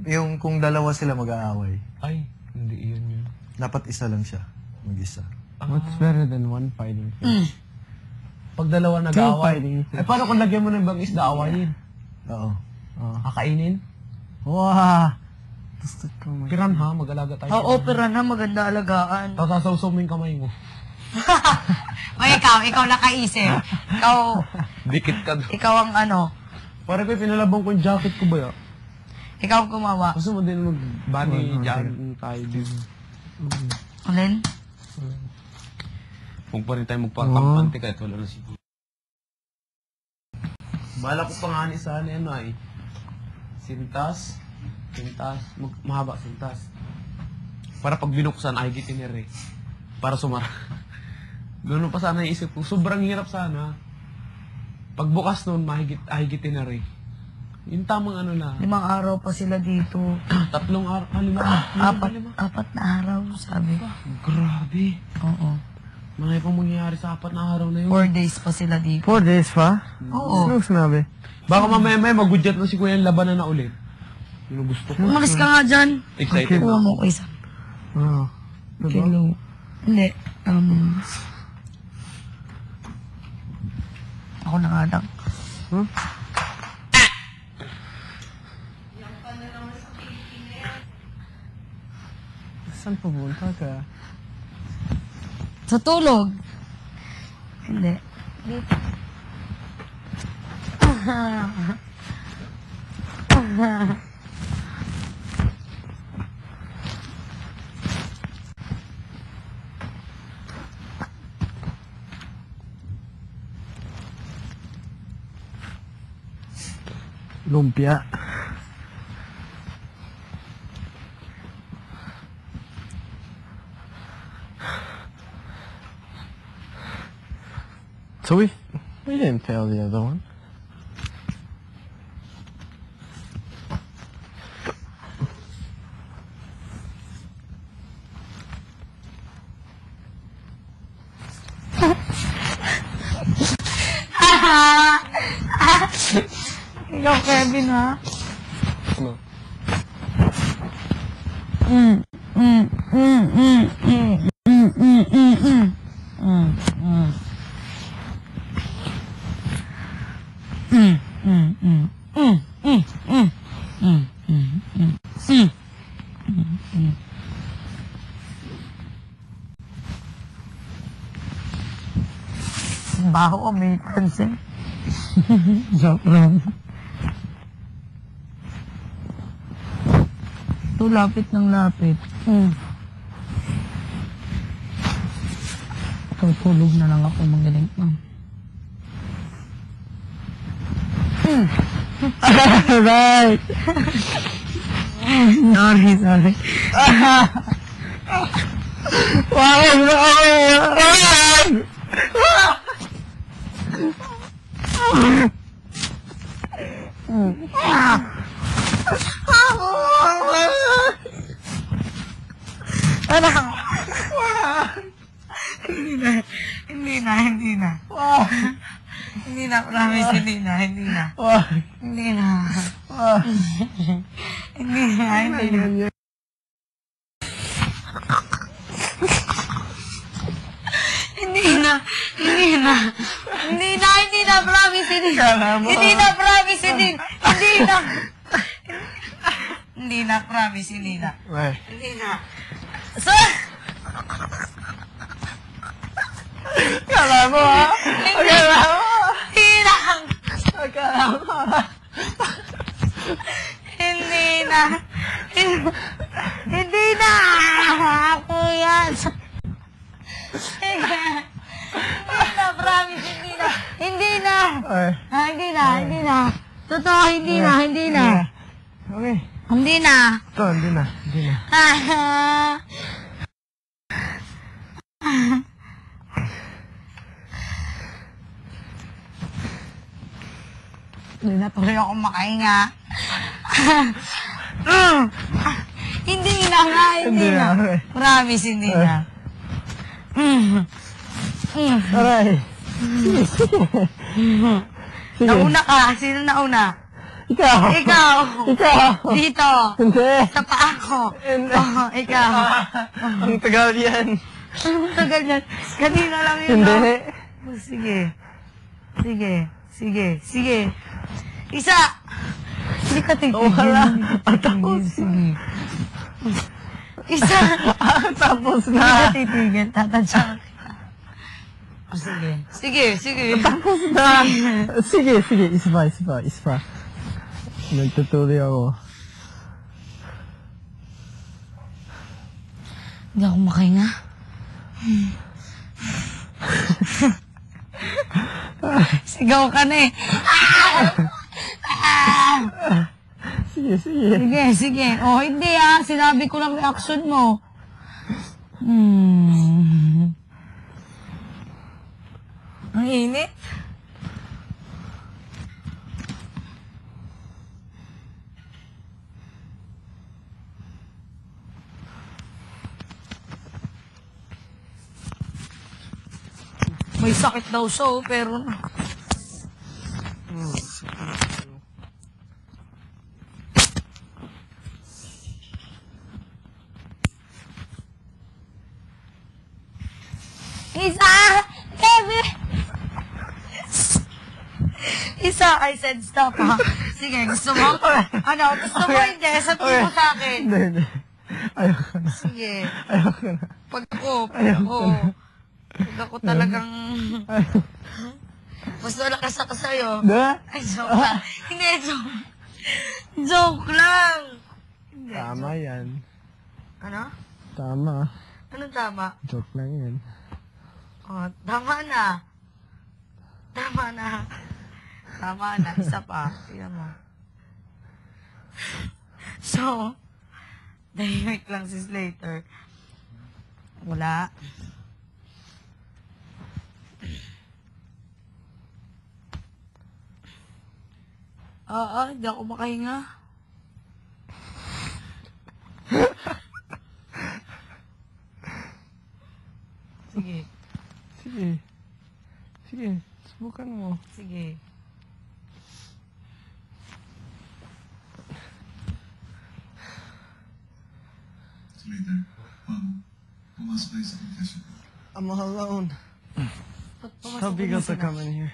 Yung kung dalawa sila mag-aaway. Ay, hindi yun. Dapat isa lang siya. Mag-isa. What's better than one fighting fish? Pag dalawa Two nag-aaway. fighting fish. Eh, paano kung lagyan mo ng ibang isda, awayin? Oo. Kakainin? Wow! Gusto ko Piranha, mag-alaga tayo. Oo, piranha, maganda alagaan. Tapos sasawsaw mo yung kamay mo. O ikaw nakaisip. Dikit ka doon. Ikaw ang ano, Pare ko, pinalabang ko yung jacket ko ba ya? ikaw ang gumawa. Gusto mo din mag-bunny dyan tayo din. Alin? Huwag pa rin tayo magpakampante kahit wala na siguro. Bala ko pa nga ni sana ano ay. Sintas. Mahaba sintas. Para pag binuksan ay gitinir eh. Para sumara. Ganun pa sana yung isip ko. Sobrang hirap sana. Pagbukas nun, mahigit na rin. Yung tamang ano na. 5 araw pa sila dito. 3 araw. 4 na araw, sabi. Grabe. Oo. Mga pang mangyayari sa 4 na araw na yun. 4 days pa sila dito. 4 days pa? Oo. Ano sinabi? Baka mamaya magudyat na si Kuya yung labanan na ulit. Yun ang gusto ko. Umalis ka nga dyan. Excited Kuha na. mo ko isa. Oo. Kilo. Hindi. Ako na nga lang. Saan pupunta ka? Sa tulog. Hindi. Dito. Lumpia. So we didn't fail the other one. Ikaw, Kevin, ha? Ano? Baho, may pansin. Joke lang. Ito, lapit ng lapit. Tutulog na lang ako, magaling pa. Right! Sorry. Wow! Hindi na, promise, hindi na. Hindi na. Promise, hindi na. Right. Hindi na. So, Kala mo ha? Akala mo? hindi na. Akala mo ha? Hindi na. Hindi na. Kuya. Hindi na, promise, hindi na. Hindi na. Ay. Hindi na. Totoo, hindi na. Okay. Hindi na. Ito, hindi na. Hindi na tuloy ako makahinga. Hindi na nga. Okay. Promise, hindi na. Aray. Sige. Nauna ka. Sino nauna? Ikaw! Ikaw! Ikaw! Dito! Hindi! Sa paa ko! Hindi. Oh, ikaw! Ang tagal yan. Ang tagal yan. Kanina lang yun. Hindi. Oh, sige. Sige. Sige. Sige. Isa! Hindi ka titigil. Wala. Hindi ka titigil. Sige. Isa! Tapos Hindi ka na. titigil. Tatadya kita. Oh, sige. Sige. Sige. Tapos na. Sige, sige. Isa pa, isa pa, isa pa. Nagtutuloy ako. Hindi ako makahinga. Sigaw ka na eh. Sige, sige. Sige, sige. Oh, hindi sinabi ko lang reaction mo. Ang init. May sakit daw siya, pero Isa! Kevin! Isa, I said stop, ha? Sige, gusto mo? Ano, gusto mo hindi? Sabihin mo sa akin. Hindi, hindi. Ayoko na. Sige. Ayoko na. Pag ako, Ayoko na. pag ako talagang, mas malakas ako sa'yo. Hindi. Ay, joke lang. Hindi, joke. Joke lang. Hindi, Tama yan. ano? Tama. Anong tama? Joke lang yan. Oh, tama na. Tama na. Tama na. Isa pa. Tingnan mo. So, dahimik lang si Slater. Wala. Oo, hindi ako makahinga. Sige. Sige. Sige. Subukan mo. Sige. Later, pumasok kayo sa confession. I'm alone. Ba't pumasok How big mo of a sila? come in here?